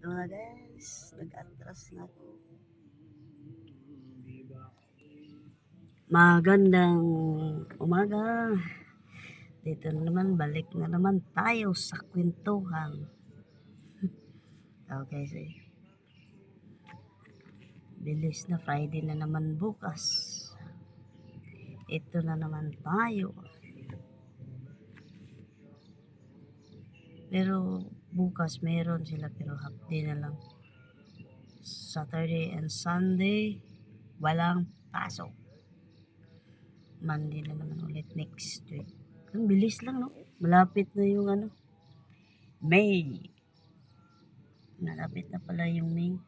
Ito na guys, nag-atras na ako. Magandang umaga. Dito na naman, balik na naman tayo sa kwentuhan. Okay, so, bilis na Friday na naman bukas. Ito na naman tayo. Pero bukas meron sila pero half day na lang. Saturday and Sunday, walang pasok. Monday na naman ulit next week. Ang bilis lang, no? Malapit na yung May. Malapit na pala yung May.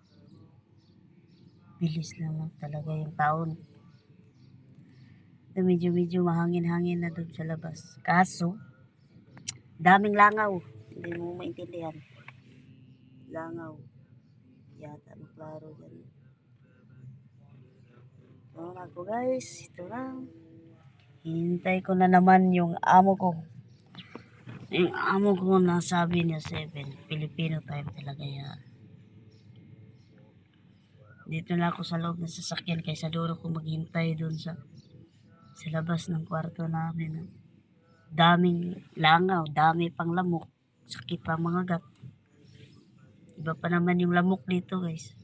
Bilis naman talaga yung taon. Medyo mahangin-hangin na doon sa labas. Kaso, daming langaw. Hindi mo maintindihan. Langaw. Yata maklaro dyan. So, ako guys, ito lang. Hintay ko na naman yung amo ko. Yung amo ko nasabi niya 7. Filipino time talaga yan. Dito na ako sa loob ng sasakyan kaysa doon ako maghintay doon sa labas ng kwarto namin. Daming langaw, dami pang lamok. Sakit pa mga gat. Iba pa naman yung lamok dito guys.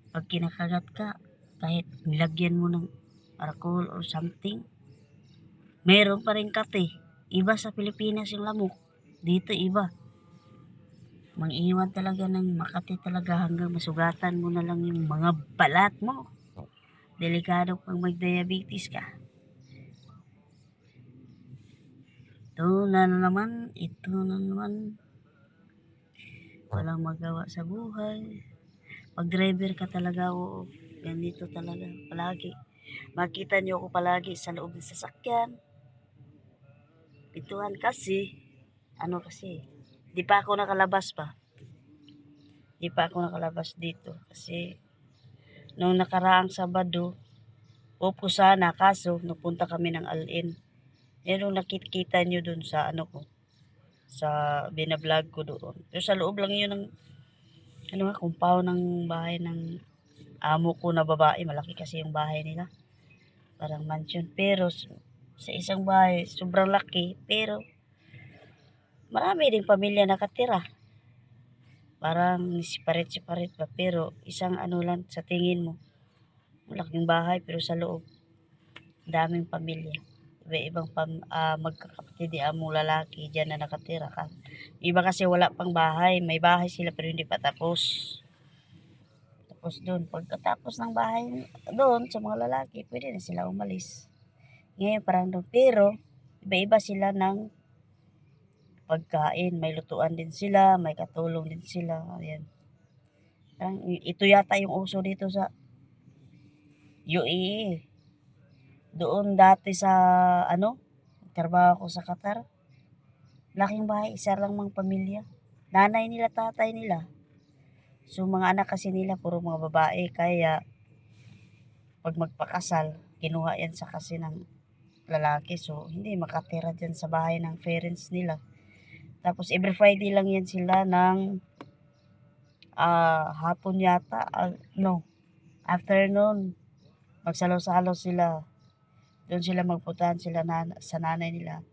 Pag kinakagat ka, kahit nilagyan mo ng alcohol or something, meron pa rin kate. Iba sa Pilipinas yung lamok. Dito iba. Mang-iwan talaga ng makati talaga hanggang masugatan mo na lang yung mga balat mo. Delikado pang mag-diabetes ka. Ito na naman. Walang magawa sa buhay. Pag driver ka talaga, oo, ganito talaga, palagi. Makita nyo ako palagi sa loob ng sasakyan. Pintuan kasi, di pa ako nakalabas pa. Di pa ako nakalabas dito. Kasi, nung nakaraang Sabado, upo sana, kaso, napunta kami ng Alin. Yan nung nakikita nyo dun sa ko, sa binablog ko doon. Pero sa loob lang yun ng, compound ng bahay ng amo ko na babae. Malaki kasi yung bahay nila. Parang mansion. Pero sa isang bahay, sobrang laki. Pero marami ding pamilya nakatira. Parang separate pa. Pero isang lang sa tingin mo. Malaking bahay pero sa loob, daming pamilya. Iba-ibang magkakapatid di among lalaki dyan na nakatira ka. Iba kasi wala pang bahay. May bahay sila pero hindi pa tapos. Tapos doon, pagkatapos ng bahay doon sa mga lalaki, pwede na sila umalis. Ngayon parang doon. Pero, iba-iba sila ng pagkain. May lutuan din sila, may katulong din sila. Ayan. Parang, ito yata yung uso dito sa UAE. Doon dati sa, trabaho ko sa Qatar. Laking bahay, isa lang mang pamilya. Nanay nila, tatay nila. So, mga anak kasi nila, puro mga babae. Kaya, pag magpakasal, kinuha yan sa kasi ng lalaki. So, hindi makatira dyan sa bahay ng parents nila. Tapos, every Friday lang yan sila ng hapon yata. No, afternoon. Magsalo-salo sila. Doon sila magputahan sila sa nanay nila.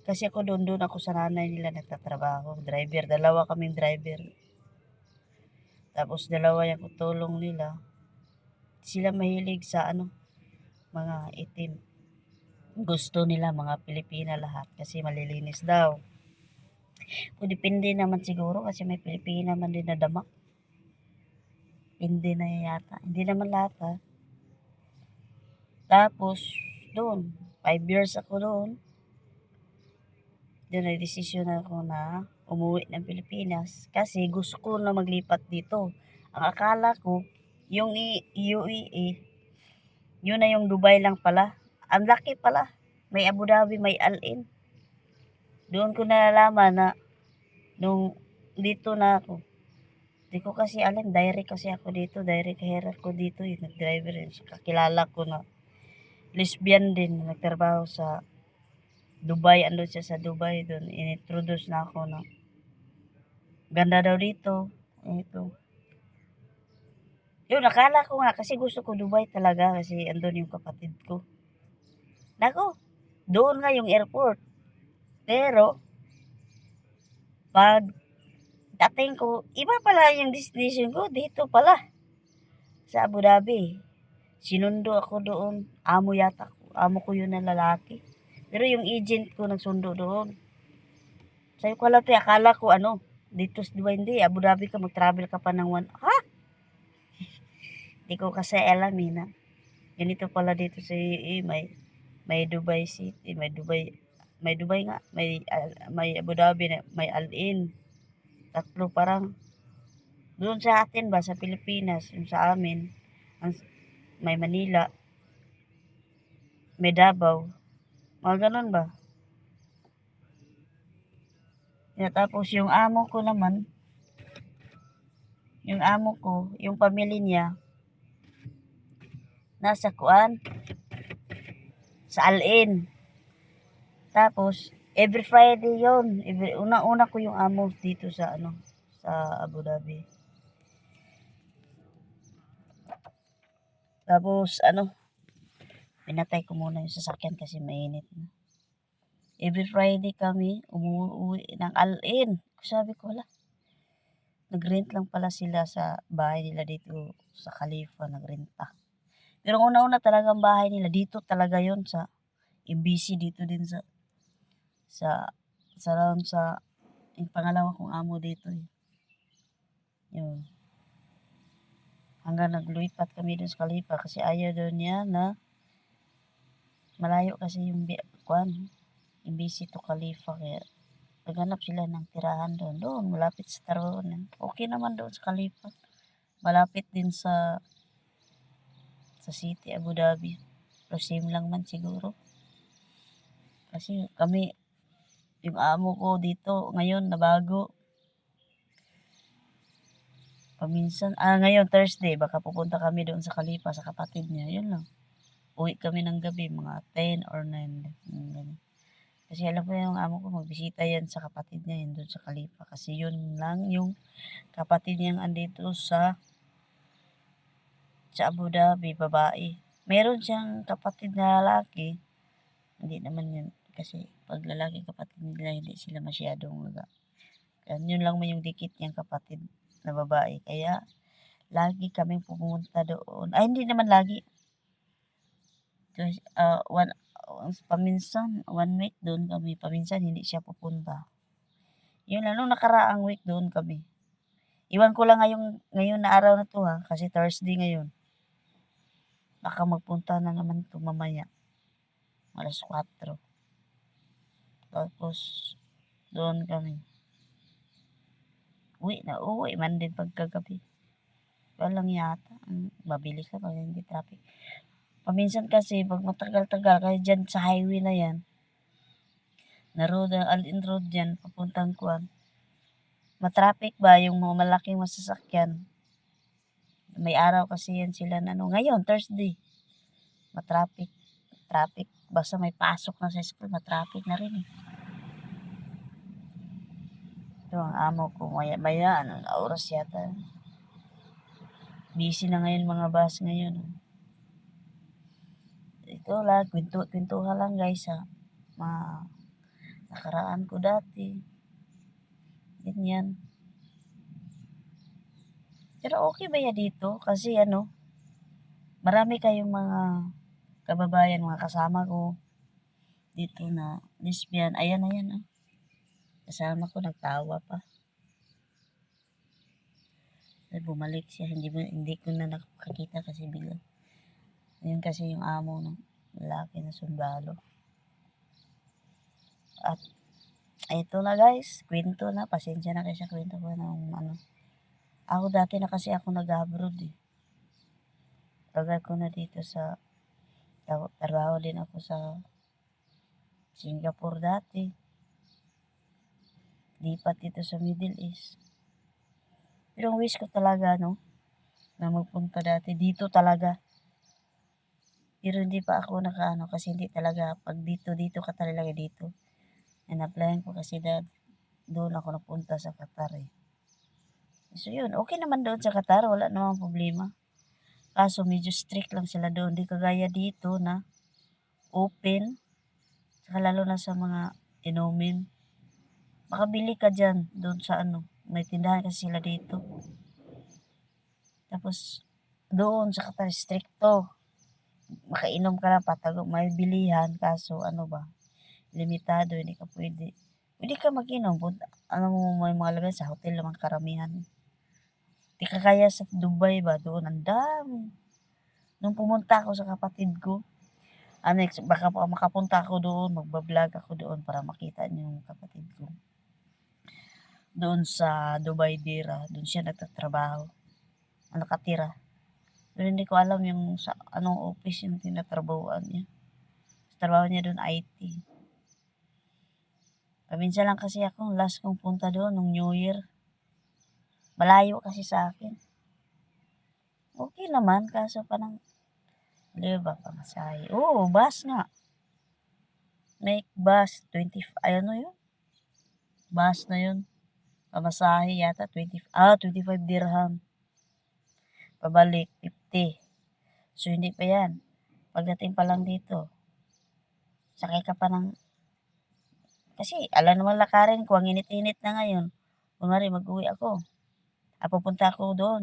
Kasi doon ako sa nanay nila nagtatrabaho. Driver, dalawa kaming driver. Tapos dalawa yung kutulong nila. Sila mahilig sa mga itim. Gusto nila mga Pilipina lahat kasi malilinis daw. Kung depende naman siguro kasi may Pilipina man din na damak. Hindi na yata. Hindi naman lahat ha. Tapos, doon, 5 years ako doon. Doon ay desisyon ako na umuwi ng Pilipinas kasi gusto ko na maglipat dito. Ang akala ko, yung UAE, yun na yung Dubai lang pala. Ang laki pala. May Abu Dhabi, may Al-In. Doon ko nalalaman na nung dito na ako. Di ko kasi alam, direct kasi ako dito. Direct hire ako dito. Yung nag-driver yun. So, kakilala ko na lesbian din. Nagtrabaho sa Dubai. Ando siya sa Dubai doon. Inintroduce na ako na ganda daw dito. Ito. Yun, akala ko nga kasi gusto ko Dubai talaga kasi andun yung kapatid ko. Naku, doon nga yung airport. Pero, pag dating ko, iba pala yung destination ko, dito pala, sa Abu Dhabi. Sinundo ako doon, amo yata ko, amo ko yun na lalaki. Pero yung agent ko nagsundo doon. Sabi ko lang, akala ko ano, dito sa Dubai, hindi, Abu Dhabi ka, mag-travel ka pa ng ha? Hindi ko kasi alam na. Ganito pala dito sa UAE, may Dubai City, may Dubai nga, may Abu Dhabi, may Al Ain. Tatlo parang doon sa atin ba sa Pilipinas, yung sa amin, may Manila, may Davao, mga ganun ba? Yeah, tapos yung amo ko, yung pamilya niya, nasa Kuan, sa Al Ain. Tapos, every Friday yon, una-una ko yung amo dito sa sa Abu Dhabi. Tapos, pinatay ko muna yung sasakyan kasi mainit na. Every Friday kami umuwi ng Al Ain. Sabi ko, hala, nag-rent lang pala sila sa bahay nila dito sa Khalifa, nagrenta. Pero una-una talagang bahay nila, dito talaga yon sa MBC, dito din sa, sa yung pangalawa kong amo dito eh. Yun. Hanggang nagluipat kami dun sa Khalifa kasi ayaw doon niya na malayo kasi yung kuan, MBC to Khalifa, kaya naghanap sila ng tirahan doon, malapit sa Taronan. Okay naman doon sa Khalifa. Malapit din sa City, Abu Dhabi. Pero same lang man siguro. Kasi kami, yung amo ko dito, ngayon na bago. Paminsan, ngayon Thursday, baka pupunta kami doon sa Khalifa, sa kapatid niya. Yun lang. Uwi kami ng gabi, mga 10 or 9. Kasi alam ko yung amo ko, magbisita yan sa kapatid niya, yun doon sa Khalifa. Kasi yun lang yung kapatid niyang andito sa Abu Dhabi, babae. Meron siyang kapatid na lalaki. Hindi naman yun. Kasi pag lalaki kapatid nila, hindi sila masyadong yun lang man yung dikit niyang kapatid na babae. Kaya, lagi kaming pumunta doon. Ay, hindi naman lagi. Kasi, paminsan, 1 week doon kami. Paminsan, hindi siya pupunta. Yun lang, nung nakaraang week doon kami. Iwan ko lang ngayon na araw na to ha, kasi Thursday ngayon. Baka magpunta na naman to mamaya. Alas 4. Tapos, doon kami. Uwi man din pagkagabi. Walang yata. Mabilis ka pag hindi traffic. Paminsan kasi, pag matagal-tagal, kasi dyan sa highway na yan, na road, Al-In Road dyan, papuntang Kuan. Matraffic ba yung mga malaking masasakyan? May araw kasi yan sila na ngayon, Thursday. Matraffic. Traffic. Basta may pasok na sa school, matraffic na rin eh. Ito ang amo ko, maya-maya, oras yata. Busy na ngayon mga bus ngayon. Ito lang, kwentuhan lang guys ha. Nakaraan ko dati. Ganyan. Pero okay ba ya dito? Kasi marami kayong mga kababayan, mga kasama ko dito na lesbian. Ayan. Kasama ko nagtawa pa. Ay, bumalik siya. Hindi ko na nakakita kasi bigla. Yun kasi yung amo ng lalaki na sundalo. At ito na guys, kwento na. Pasensya na kasi kwento ko ng Ako dati na kasi ako nag-abroad eh. Tagal ko na dito trabaho din ako sa Singapore dati. Lipat dito sa Middle East. Pero ang wish ko talaga, na magpunta dati. Dito talaga. Pero hindi pa ako kasi hindi talaga. Pag dito ka talaga dito. And applyan ko kasi doon ako napunta sa Qatar eh. So yun, okay naman doon sa Qatar, wala namang problema. Kaso medyo strict lang sila doon, di kagaya dito na open, saka lalo na sa mga inumin. Makabili ka dyan, doon sa ano, may tindahan kasi sila dito. Tapos, doon sa Qatar, stricto. Makainom ka lang patago, may bilihan, kaso ano ba, limitado, hindi ka pwede. Pwede ka mag-inom, ano mo, may mga laban sa hotel naman karamihan. Di ka kaya sa Dubai ba, doon ang dami. Nung pumunta ako sa kapatid ko, ano, baka makapunta ako doon, magbablog ako doon para makita niyo yung kapatid ko. Doon sa Dubai Dira, doon siya nagtatrabaho, nakatira. Pero hindi ko alam yung sa anong office yung tinatrabahoan niya. Trabaho niya doon IT. Paminsan lang kasi ako, last kong punta doon nung New Year. Malayo kasi sa akin. Okay naman, kaso parang, di ba, pamasahe. Oo, bus nga. Make bus, 20, ay ano yun? Bus na yun. Pamasahe yata, 25 dirham. Pabalik, 50. So, hindi pa yan. Pagdating pa lang dito, sakay ka pa ng, kasi alam naman lakarin ko, ang init-init na ngayon. Kunwari, mag-uwi ako. Pupunta ako doon.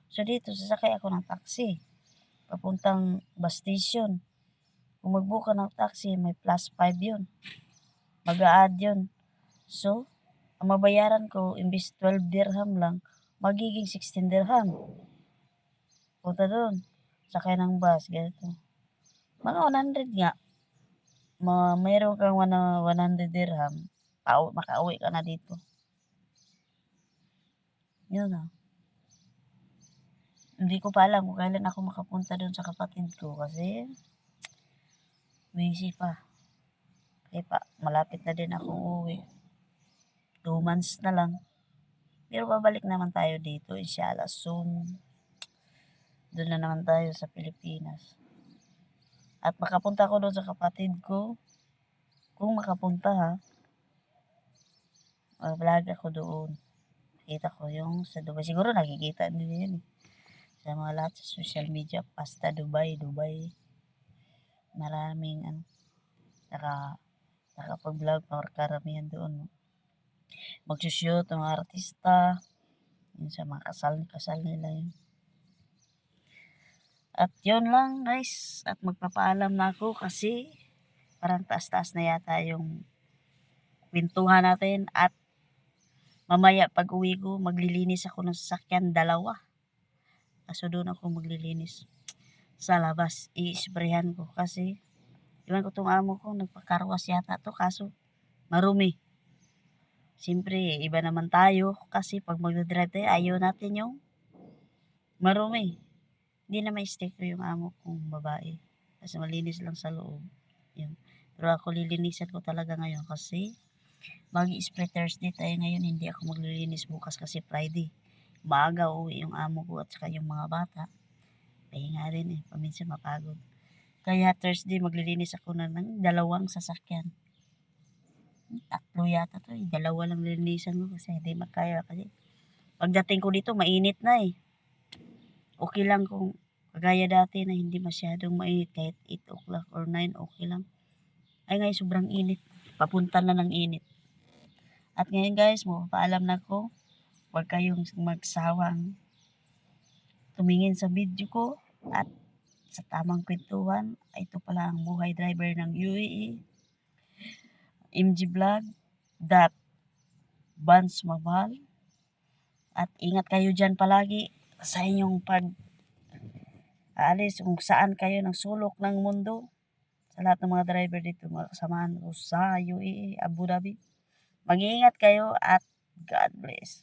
So, dito, sasakay ako ng taxi. Papuntang bus station. Kung mag-book ka ng taxi, may plus 5 yun. Mag-a-add yun. So, ang mabayaran ko, imbis 12 dirham lang, magiging 16 dirham. Punta doon. Sakay ng bus, ganito. Mga 100 nga. Mayroon kang 100 dirham. Makauwi ka na dito. Yun na. Hindi ko pa alam kung kailan ako makapunta doon sa kapatid ko kasi busy pa. Kaya pa, malapit na din akong uwi. 2 months na lang. Pero babalik naman tayo dito, inshallah, soon. Doon na naman tayo sa Pilipinas. At makapunta ko doon sa kapatid ko. Kung makapunta ha, vlog ako doon. Kita ko yung sa Dubai. Siguro nakikita nyo yun eh. Sa mga lahat sa social media, pasta Dubai, Dubai. Maraming ano, nakapag-vlog para karamihan doon. No? Magsushoot ng mga artista. Yun sa mga kasal nila yun. At yun lang guys. At magpapaalam na ako kasi parang taas-taas na yata yung kwentuhan natin. At mamaya pag uwi ko, maglilinis ako ng sasakyan, 2. Kaso doon ako maglilinis sa labas. I-sprayhan ko kasi iwan ko tong amo ko, nagpakarwas yata to kaso marumi. Siyempre, iba naman tayo kasi pag magdadrive tayo, ayaw natin yung marumi. Hindi na may sticker yung amo kong babae. Kasi malinis lang sa loob. Yun. Pero ako lilinisan ko talaga ngayon kasi mag-spray Thursday tayo ngayon. Hindi ako maglilinis bukas kasi Friday. Maaga uwi yung amo ko at saka yung mga bata. Pahinga rin eh. Paminsan mapagod. Kaya Thursday maglilinis ako na ng 2 sasakyan. 3 yata to eh. 2 lang lilinisan ko kasi hindi makaya kasi pagdating ko dito mainit na eh. Okay lang kung kagaya dati na hindi masyadong mainit kahit 8 o'clock or 9 okay lang. Ay ngayon sobrang init. Papunta na ng init. At ngayon guys, magpapaalam na ako. Huwag kayong magsawang tumingin sa video ko at sa tamang kwentuhan. Ito pala ang buhay driver ng UAE. MG Vlog. Bans Mabal. At ingat kayo dyan palagi sa inyong aalis kung saan kayo ng sulok ng mundo. Sa lahat ng mga driver dito, mga kasamahan ko sa UAE, Abu Dhabi. Mag-iingat kayo at God bless.